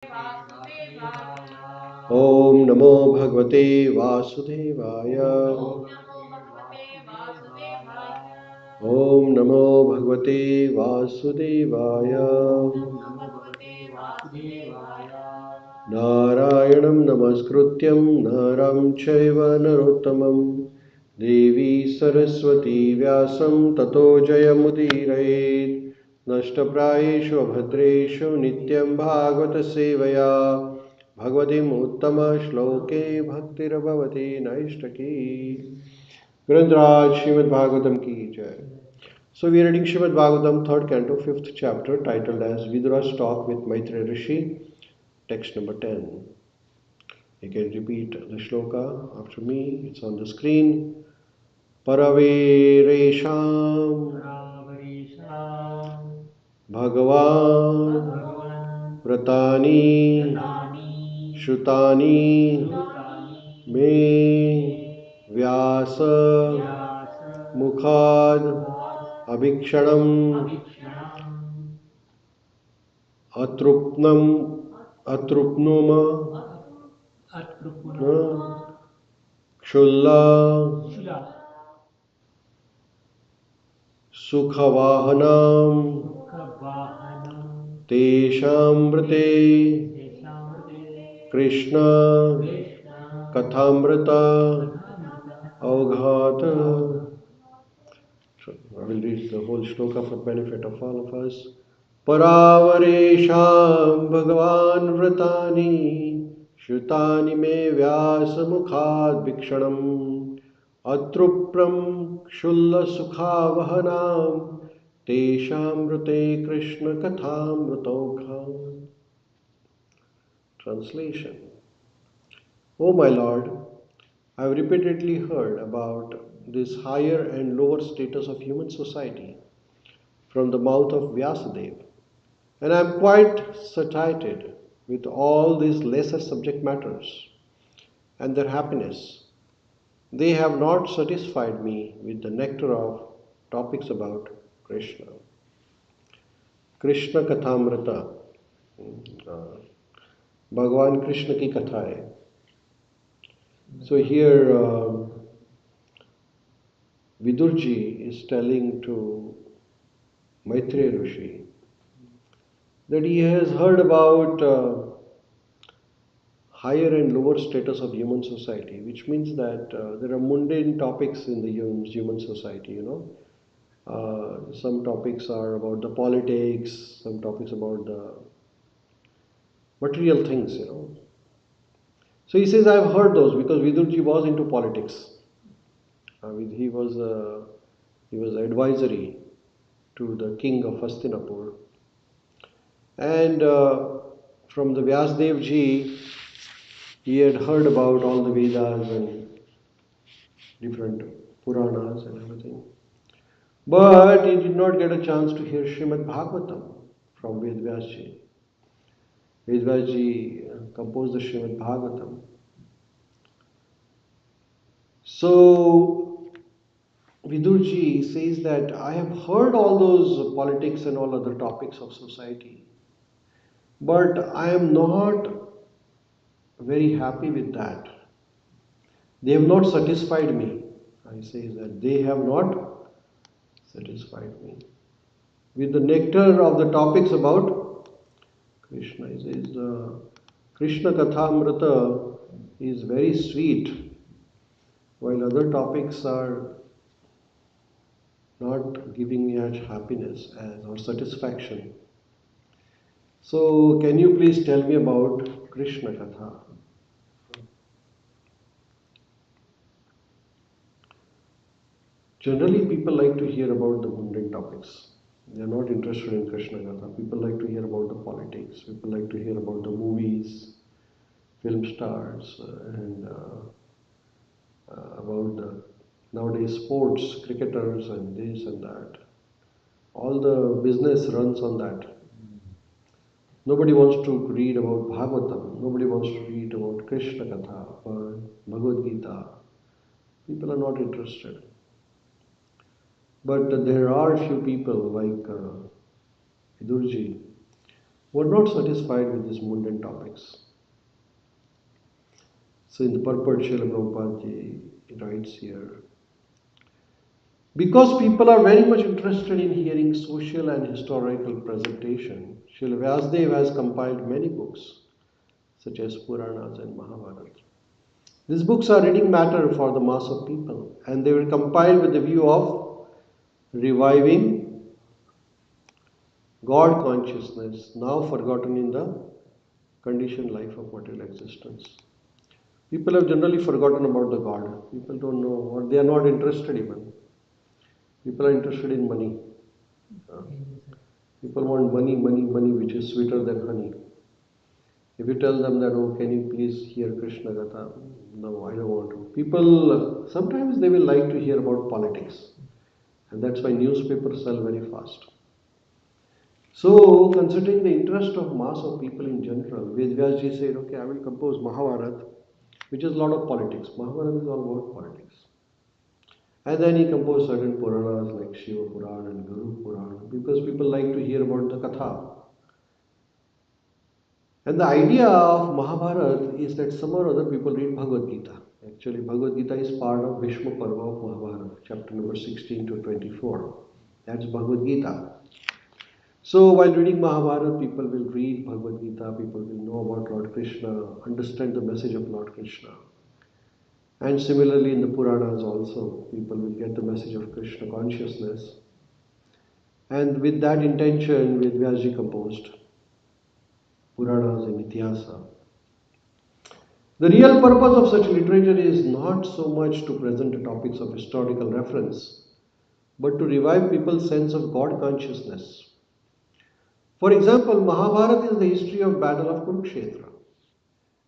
Om Namo Bhagavate Vasudevaya. Om Namo Bhagavate Vasudevaya. Narayanam Namaskrutyam Naram Chaiva Narottamam Devi Saraswati Vyasam Tato Jayamudirayet Nashtaprayeshu Abhadreshu Nityam Bhagavata Sevaya Bhagavatim Uttama Shloke Bhaktirabhavati Naishtaki. Grandraj Shrimad Bhagavatam ki jai. So we are reading Shrimad Bhagavatam, 3rd canto, 5th chapter, titled as Vidura's Talk with Maitreya Rishi, text number 10. You can repeat the shloka after me, it's on the screen. Paraveresham Bhagavan Vratani Shrutani Me Vyasa Mukhad Abhikshanam Atrupnuma Kshulla Sukhawahanam Teshambrate Krishna Kathamrita Avghata. So I will read the whole shloka for benefit of all of us. Paravaresham Bhagavan Vratani Shrutani me Vyasa Mukhad Bhikshanam Atrupram Kshulla Sukha Vahanam Teshamrute Krishna Kathamrutokha. Translation. O my Lord, I have repeatedly heard about this higher and lower status of human society from the mouth of Vyasadeva, and I am quite satiated with all these lesser subject matters and their happiness. They have not satisfied me with the nectar of topics about Krishna. Krishna Kathamrita, Bhagavan Krishna ki katha hai. So here Vidurji is telling to Maitreya Rishi that he has heard about higher and lower status of human society, which means that there are mundane topics in the human society, some topics are about the politics, some topics about the material things. So he says, I've heard those because Vidurji was into politics. He was advisory to the king of Hastinapur. And from the Vyasdev ji, he had heard about all the Vedas and different Puranas and everything. But he did not get a chance to hear Shrimad Bhagavatam from Ved Vyas ji. Ved Vyas ji composed the Shrimad Bhagavatam. So Vidurji says that I have heard all those politics and all other topics of society, but I am not very happy with that. They have not satisfied me. I say that they have not satisfied me with the nectar of the topics about Krishna. He says Krishna Kathamrita is very sweet, while other topics are not giving me much happiness or satisfaction. So, can you please tell me about Krishna Katha? Generally, people like to hear about the mundane topics. They are not interested in Krishna Katha. People like to hear about the politics. People like to hear about the movies, film stars, and about the nowadays sports, cricketers, and this and that. All the business runs on that. Nobody wants to read about Bhagavatam. Nobody wants to read about Krishna Katha or Bhagavad Gita. People are not interested. But there are few people like Vidurji were not satisfied with these mundane topics. So in the purport, Srila Prabhupada ji writes here, because people are very much interested in hearing social and historical presentation, Srila Vyasdev has compiled many books, such as Puranas and Mahabharata. These books are reading matter for the mass of people, and they were compiled with the view of reviving God consciousness, now forgotten in the conditioned life of material existence. People have generally forgotten about the God. People don't know, or they are not interested even. People are interested in money. Uh, People want money, money, money, which is sweeter than honey. If you tell them that, oh, can you please hear Krishna Gatha? No, I don't want to. People, sometimes they will like to hear about politics. And that's why newspapers sell very fast. So, considering the interest of mass of people in general, Vedvyasji said, okay, I will compose Mahabharata, which is a lot of politics. Mahabharata is all about politics. And then he composed certain Puranas like Shiva Purana and Guru Purana because people like to hear about the Katha. And the idea of Mahabharata is that some or other people read Bhagavad Gita. Actually, Bhagavad Gita is part of Bhishma Parva of Mahabharata, chapter number 16 to 24. That's Bhagavad Gita. So, while reading Mahabharata, people will read Bhagavad Gita, people will know about Lord Krishna, understand the message of Lord Krishna. And similarly, in the Puranas also, people will get the message of Krishna consciousness. And with that intention, Vedvyasji composed Puranas and Ityasa. The real purpose of such literature is not so much to present the topics of historical reference, but to revive people's sense of God consciousness. For example, Mahabharata is the history of battle of Kurukshetra,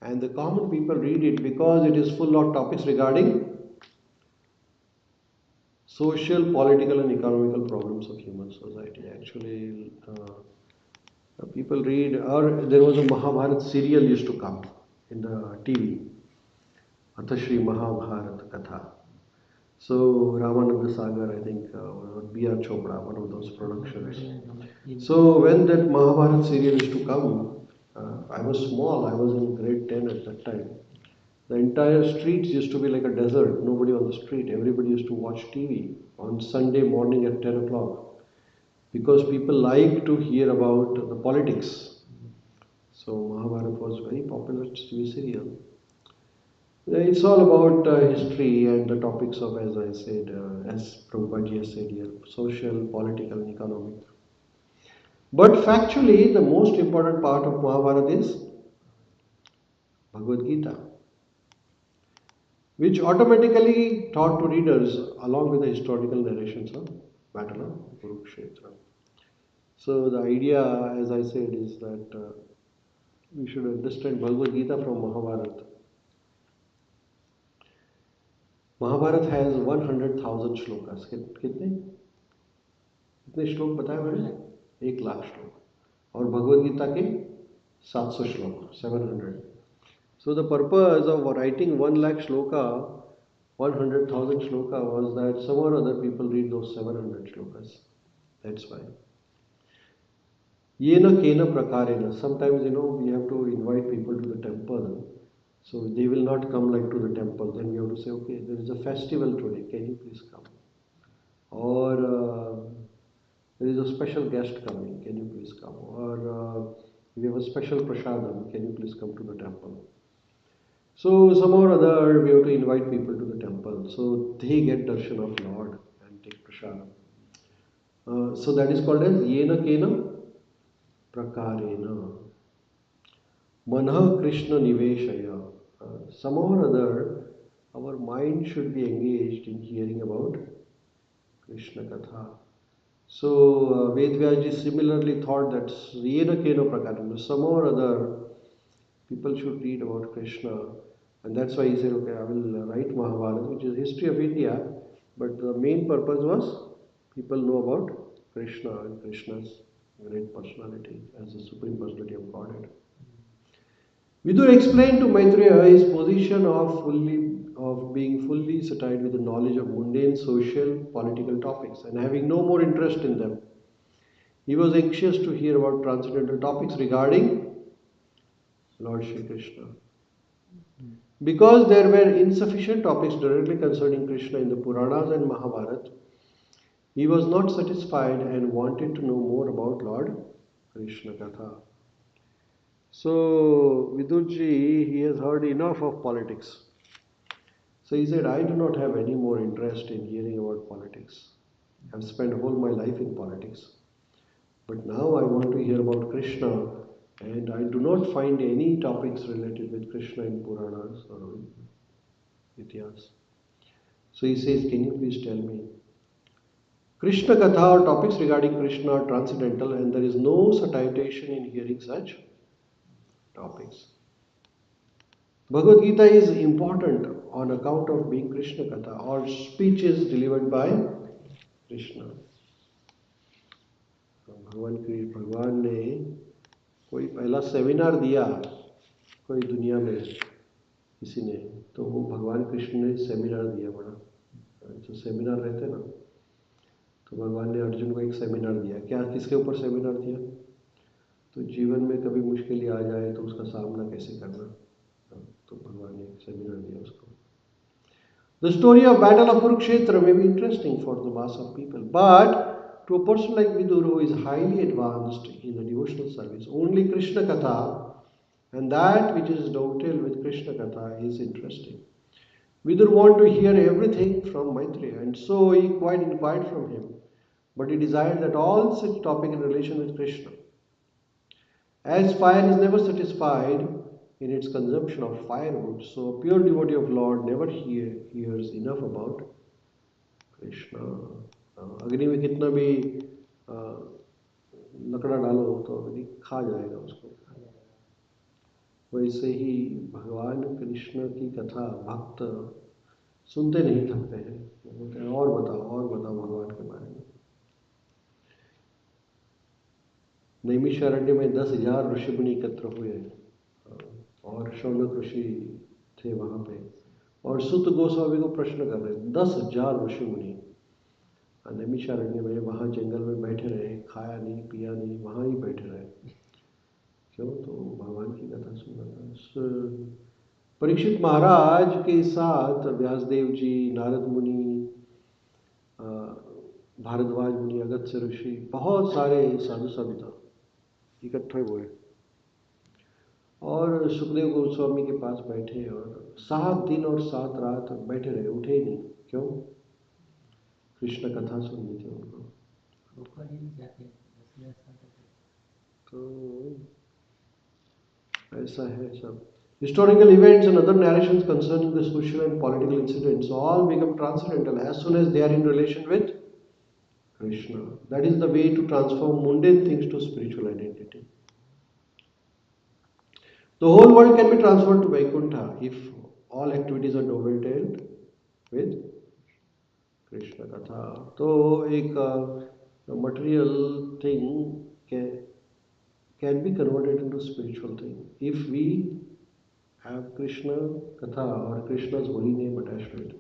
and the common people read it because it is full of topics regarding social, political, and economical problems of human society. Actually, people read, or there was a Mahabharata serial used to come in the TV, Athashri Mahabharata Katha. So Ramananda Sagar, I think, or B.R. Chopra, one of those productions. So when that Mahabharata serial used to come, I was small, I was in grade 10 at that time. The entire streets used to be like a desert, nobody on the street. Everybody used to watch TV on Sunday morning at 10 o'clock because people like to hear about the politics. So Mahabharata was very popular TV serial. It's all about history and the topics of, as I said, as Prabhupada has said here, social, political, and economic. But factually, the most important part of Mahabharata is Bhagavad Gita, which automatically taught to readers along with the historical narrations of Battle of Kurukshetra. So the idea, as I said, is that we should understand Bhagavad Gita from Mahabharata. Mahabharata has 100,000 shlokas. कितने कितने श्लोक बताए मैंने 1,00,000 श्लोक और भगवद गीता के 700 श्लोक 700. So the purpose of writing 1,00,000 shloka, 100,000 shloka was that some or other people read those 700 shlokas. That's why. Yena kena prakarena. Sometimes we have to invite people to the temple. So they will not come like to the temple. Then we have to say, okay, there is a festival today. Can you please come? Or there is a special guest coming. Can you please come? Or we have a special prasadam. Can you please come to the temple? So somehow or other we have to invite people to the temple. So they get darshan of Lord and take prasadam. So that is called as yena kena prakarena. Manha Krishna Niveshaya. Somehow or other, our mind should be engaged in hearing about Krishna Katha. So Vedvyaji similarly thought that Yena Kena Prakarana, somehow or other, people should read about Krishna. And that's why he said, okay, I will write Mahabharata, which is history of India. But the main purpose was people know about Krishna and Krishna's great personality as the Supreme Personality of Godhead. Vidur explained to Maitreya his position of being fully satisfied with the knowledge of mundane, social, political topics and having no more interest in them. He was anxious to hear about transcendental topics regarding Lord Shri Krishna. Because there were insufficient topics directly concerning Krishna in the Puranas and Mahabharata, he was not satisfied and wanted to know more about Lord Krishna Katha. So Vidurji, he has heard enough of politics. So he said, I do not have any more interest in hearing about politics. I've spent whole my life in politics. But now I want to hear about Krishna, and I do not find any topics related with Krishna in Puranas or Ityas. So he says, can you please tell me? Krishna Katha or topics regarding Krishna are transcendental, and there is no satisfaction in hearing such topics. Bhagavad Gita is important on account of being Krishna Katha or speeches delivered by Krishna. भगवान ने कोई पहला seminar दिया कोई दुनिया में किसी ने, तो वो भगवान कृष्ण ने सेमिनार दिया बड़ा। जो सेमिनार रहते ना, तो भगवान ने अर्जुन को एक सेमिनार दिया। क्या किसके ऊपर सेमिनार दिया? तो जीवन में कभी मुश्किल आ जाए तो उसका सामना कैसे करना, तो भगवान ने एक सेमिनार दिया उसको। The story of Battle of Kurukshetra may be interesting for the mass of people, but to a person like Vidur who is highly advanced in the devotional service, only Krishna Katha and that which is dovetailed with Krishna Katha is interesting. Vidur wanted to hear everything from Maitreya, and so he quite inquired from him, but he desired that all such topic in relation with Krishna. As fire is never satisfied in its consumption of firewood, so a pure devotee of Lord never hears enough about Krishna. अग्नि में कितना भी लकड़ा डालो तो अग्नि खा जाएगा उसको। वैसे ही भगवान कृष्ण की कथा भक्त सुनते नहीं थकते हैं, बोलते हैं और बताओ भगवान के बारे में। नैमिषारण्य में 10,000 ऋषि मुनि एकत्र हुए और शौनक ऋषि थे वहां पे, और सुत गोस्वामी को प्रश्न कर रहे। 10,000 ऋषि मुनि नैमिषारण्य में, वहां जंगल में बैठे रहे, खाया नहीं पिया नहीं, वहां ही बैठे रहे। क्यों? तो भगवान की कथा सुन रहा था। परीक्षित महाराज के साथ व्यासदेव जी, नारद मुनि, भारद्वाज मुनि, अगस्त्य ऋषि, बहुत सारे साधु संत इकट्ठे हुए और सुखदेव गोस्वामी के पास बैठे और 7 दिन और 7 रात बैठे रहे, उठे ही नहीं। क्यों? कृष्ण कथा सुननी थी उनको। तो ऐसा है सब। Historical events and other narrations concerning the social and political incidents all become transcendental as soon as they are in relation with Krishna. That is the way to transform mundane things to spiritual identity. The whole world can be transferred to Vaikuntha if all activities are dovetailed with Krishna Katha. तो एक material thing can be converted into spiritual thing if we have Krishna Katha or Krishna's holy name attached to it.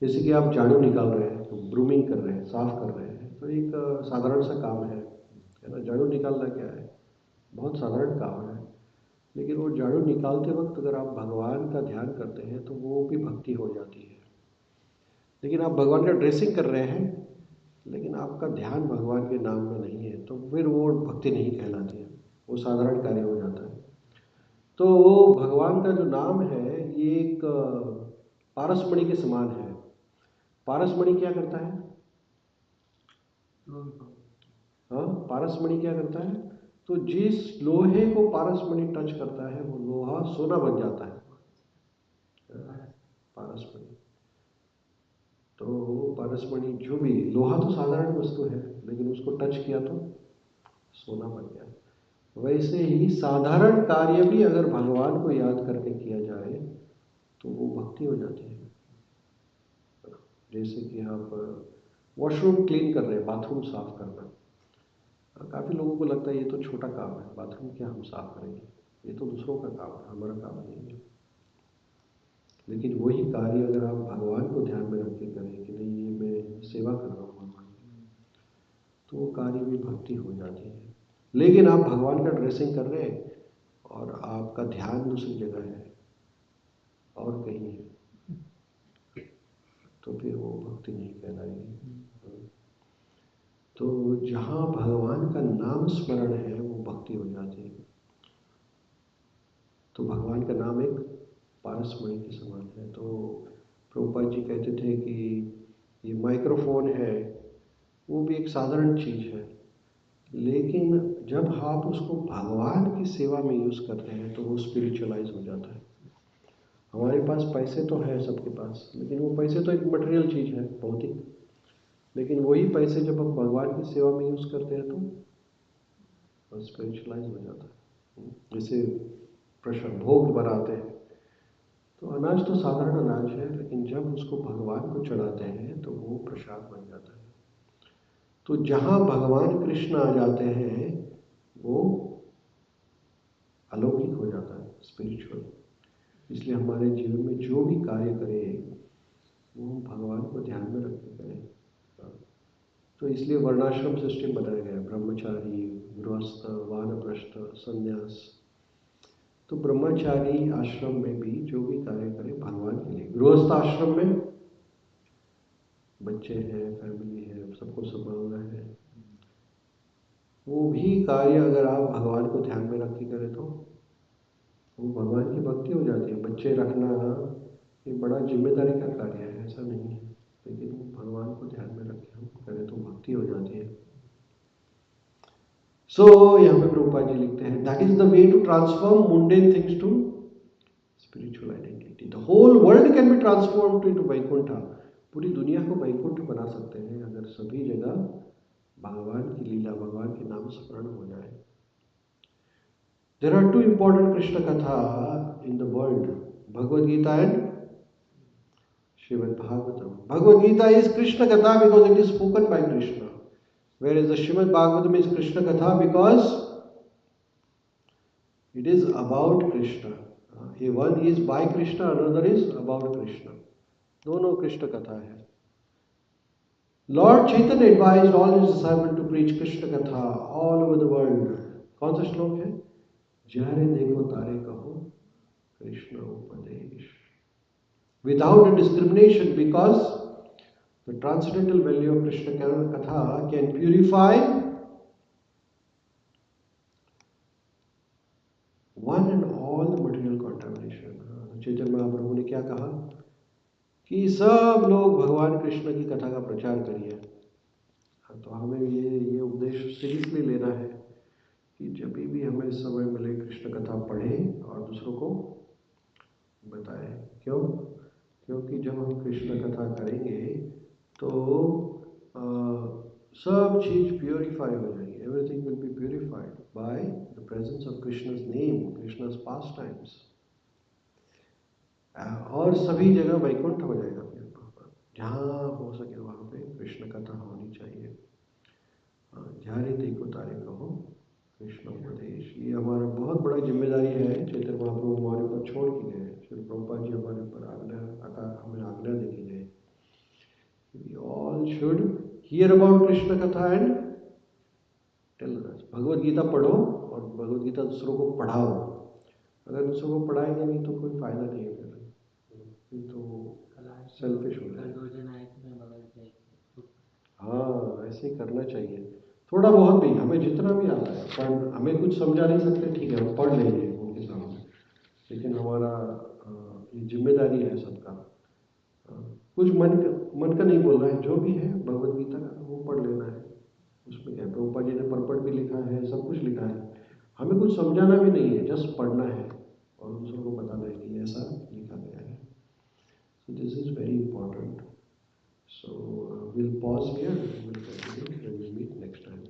जैसे कि आप झाड़ू निकाल रहे हैं, brooming कर रहे हैं, साफ कर रहे हैं, तो एक साधारण सा काम है ना। झाड़ू निकालना क्या है? बहुत साधारण काम है, लेकिन वो झाड़ू निकालते वक्त अगर आप भगवान का ध्यान करते हैं तो वो भी भक्ति हो जाती है। लेकिन आप भगवान का ड्रेसिंग कर रहे हैं, लेकिन आपका ध्यान भगवान के नाम में नहीं है, तो फिर वो भक्ति नहीं कहलाती है, वो साधारण कार्य हो जाता है। तो वो भगवान का जो नाम है ये एक पारसमणि के समान है। पारसमणि क्या करता है? हाँ, पारसमणि क्या करता है? तो जिस लोहे को पारसमणि टच करता है वो लोहा सोना बन जाता है। पारसमणि, तो पारसमणि जो भी, लोहा तो साधारण वस्तु है, लेकिन उसको टच किया तो सोना बन गया। वैसे ही साधारण कार्य भी अगर भगवान को याद करके किया जाए तो वो भक्ति हो जाती है। जैसे कि आप वॉशरूम क्लीन कर रहे हैं, बाथरूम साफ करना, काफ़ी लोगों को लगता है ये तो छोटा काम है, बाथरूम क्या हम साफ करेंगे, ये तो दूसरों का काम है, हमारा काम नहीं है। लेकिन वही कार्य अगर आप भगवान को ध्यान में रख के करें कि नहीं, ये मैं सेवा कर रहा हूँ भगवान की, तो वो कार्य भी भक्ति हो जाती है। लेकिन आप भगवान का ड्रेसिंग कर रहे हैं और आपका ध्यान दूसरी जगह है और कहीं है, तो फिर वो भक्ति नहीं कहलाएगी। तो जहाँ भगवान का नाम स्मरण है वो भक्ति हो जाती है। तो भगवान का नाम एक पारसमणि के समान है। तो प्रभुपाद जी कहते थे कि ये माइक्रोफोन है वो भी एक साधारण चीज़ है, लेकिन जब आप उसको भगवान की सेवा में यूज़ करते हैं तो वो स्पिरिचुअलाइज हो जाता है। हमारे पास पैसे तो है सबके पास, लेकिन वो पैसे तो एक मटेरियल चीज़ है, भौतिक। लेकिन वही पैसे जब हम भगवान की सेवा में यूज़ करते हैं तो स्पिरिचुअलाइज हो जाता है। जैसे प्रसाद भोग बनाते हैं तो अनाज तो साधारण अनाज है, लेकिन जब उसको भगवान को चढ़ाते हैं तो वो प्रसाद बन जाता है। तो जहाँ भगवान कृष्ण आ जाते हैं वो अलौकिक हो जाता है, स्पिरिचुअल। इसलिए हमारे जीवन में जो भी कार्य करें वो भगवान को ध्यान में रख के करें। तो इसलिए वर्णाश्रम सिस्टम बनाया गया है, ब्रह्मचारी, गृहस्थ, वानप्रस्थ, संन्यास। तो ब्रह्मचारी आश्रम में भी जो भी कार्य करें भगवान के लिए। गृहस्थ आश्रम में बच्चे हैं, फैमिली है, सबको संभालना है, वो भी कार्य अगर आप भगवान को ध्यान में रख के करें तो वो भगवान की भक्ति हो जाती है। बच्चे रखना ये बड़ा जिम्मेदारी का कार्य है, ऐसा नहीं है, लेकिन वो भगवान को ध्यान में रख के हम करें तो भक्ति हो जाती है। सो यहाँ पे प्रभुपाद जी लिखते हैं, that is the way to transform mundane things to spiritual identity. The whole world can be transformed into Vaikuntha. पूरी दुनिया को वैकुंठ बना सकते हैं अगर सभी जगह भगवान की लीला, भगवान के नाम स्मरण हो जाए। There are two important Krishna Katha in the world, Bhagavad Gita and Shrimad Bhagavatam. Bhagavad Gita is Krishna Katha because it is spoken by Krishna, whereas the Shrimad Bhagavatam is Krishna Katha because it is about Krishna. One is by Krishna, another is about Krishna. दोनों कृष्ण कथा है। Lord Chaitanya advised all his disciples to preach Krishna Katha all over the world. कौन सा श्लोक है? जारे देखो तारे कहो Krishna Upadesh. Without a discrimination, because the transcendental value of Krishna Katha can purify one and all the material contamination. Chaitanya Mahaprabhu ने क्या कहा कि सब लोग भगवान कृष्ण की कथा का प्रचार करिए। तो हमें ये उपदेश सीरियसली लेना है कि जब भी हमें समय मिले कृष्ण कथा पढ़ें और दूसरों को बताएं। क्यों? क्योंकि जब हम कृष्ण कथा करेंगे तो सब चीज प्योरीफाई हो जाएगी। Everything will be purified by the presence of Krishna's name, Krishna's past times. और सभी जगह वैकुंठ हो जाएगा। फिर जहाँ हो सके वहाँ पे कृष्ण कथा होनी चाहिए। झारे देखो तारे कहो कृष्ण उपदेश, ये हमारा बहुत बड़ा जिम्मेदारी है। चैतन्य महाप्रभु हमारे ऊपर छोड़ के गए, श्री प्रभुपाद जी हमारे ऊपर हमें आज्ञा देके गए। We all should hear about Krishna Katha and tell others. Bhagavad Gita पढ़ो और भगवद गीता दूसरों को पढ़ाओ। अगर दूसरों को पढ़ाएंगे नहीं तो कोई फायदा नहीं है, फिर तो सेल्फिश हो जाए। हाँ, ऐसे ही करना चाहिए। थोड़ा बहुत भी हमें जितना भी आता है, पर हमें कुछ समझा नहीं सकते, ठीक है हम पढ़ लेंगे उनके सामने, लेकिन हमारा ये जिम्मेदारी है सबका। कुछ मन का नहीं बोल रहा है, जो भी है भगवद गीता का वो पढ़ लेना है। उसमें क्या, प्रभुपाद जी ने परपट भी लिखा है, सब कुछ लिखा है। हमें कुछ समझाना भी नहीं है, जस्ट पढ़ना है और दूसरों को बताना है कि ऐसा लिखा गया है। So this is very important. So we'll pause here and we'll continue when we meet next time.